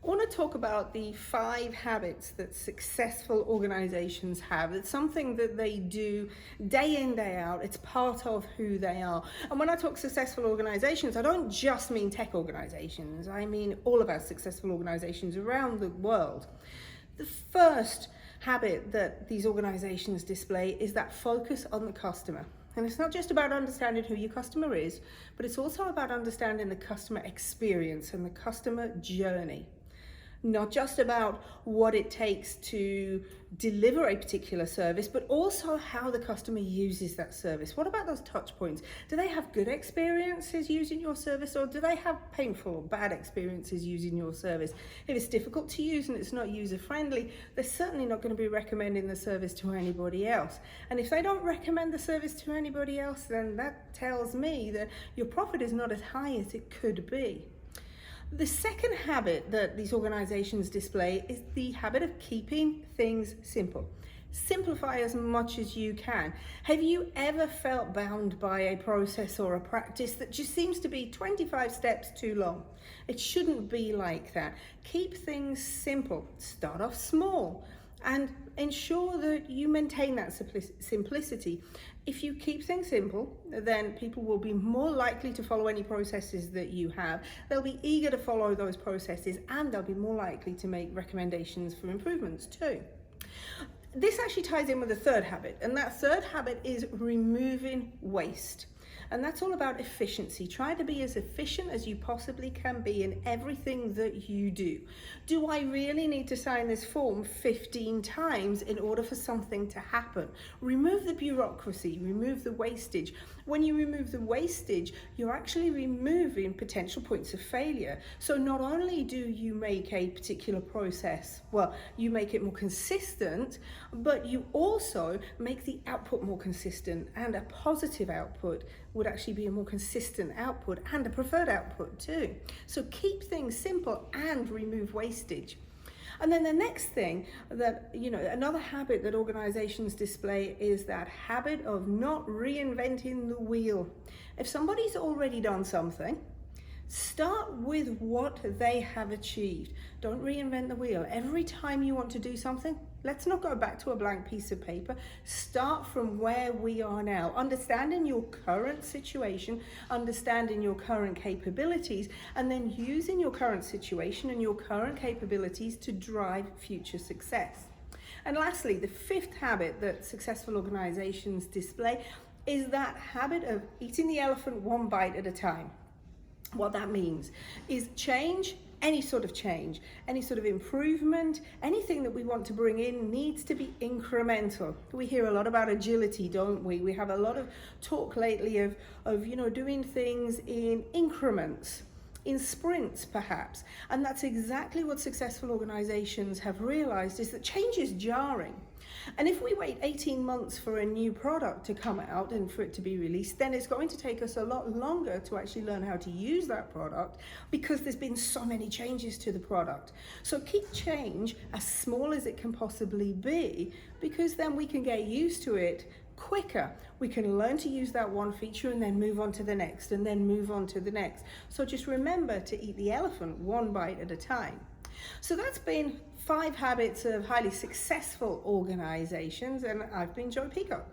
I want to talk about the 5 habits that successful organizations have. It's something that they do day in, day out. It's part of who they are. And when I talk successful organizations, I don't just mean tech organizations. I mean all of our successful organizations around the world. The first habit that these organizations display is that focus on the customer. And it's not just about understanding who your customer is, but it's also about understanding the customer experience and the customer journey. Not just about what it takes to deliver a particular service, but also how the customer uses that service. What about those touch points? Do they have good experiences using your service, or do they have painful or bad experiences using your service? If it's difficult to use and it's not user friendly, they're certainly not going to be recommending the service to anybody else. And if they don't recommend the service to anybody else, then that tells me that your profit is not as high as it could be. The second habit that these organizations display is the habit of keeping things simple. Simplify as much as you can. Have you ever felt bound by a process or a practice that just seems to be 25 steps too long? It shouldn't be like that. Keep things simple. Start off small and ensure that you maintain that simplicity. If you keep things simple, then people will be more likely to follow any processes that you have. They'll be eager to follow those processes, and they'll be more likely to make recommendations for improvements too. This actually ties in with the third habit, and that third habit is removing waste. And that's all about efficiency. Try to be as efficient as you possibly can be in everything that you do. Do I really need to sign this form 15 times in order for something to happen? Remove the bureaucracy, remove the wastage. When you remove the wastage, you're actually removing potential points of failure. So not only do you make a particular process, well, you make it more consistent, but you also make the output more consistent, and a positive output would actually be a more consistent output and a preferred output too. So keep things simple and remove wastage. And then the next thing that, another habit that organizations display is that habit of not reinventing the wheel. If somebody's already done something, start with what they have achieved. Don't reinvent the wheel. Every time you want to do something, let's not go back to a blank piece of paper. Start from where we are now, understanding your current situation, understanding your current capabilities, and then using your current situation and your current capabilities to drive future success. And lastly, the fifth habit that successful organizations display is that habit of eating the elephant one bite at a time. What that means is change, any sort of change, any sort of improvement, anything that we want to bring in needs to be incremental. We hear a lot about agility, don't we? We have a lot of talk lately of doing things in increments, in sprints perhaps. And that's exactly what successful organizations have realized, is that change is jarring. And if we wait 18 months for a new product to come out and for it to be released, then it's going to take us a lot longer to actually learn how to use that product, because there's been so many changes to the product. So keep change as small as it can possibly be, because then we can get used to it quicker. We can learn to use that one feature and then move on to the next, and then move on to the next. So just remember to eat the elephant one bite at a time. So that's been 5 habits of highly successful organizations, and I've been Joy Peacock.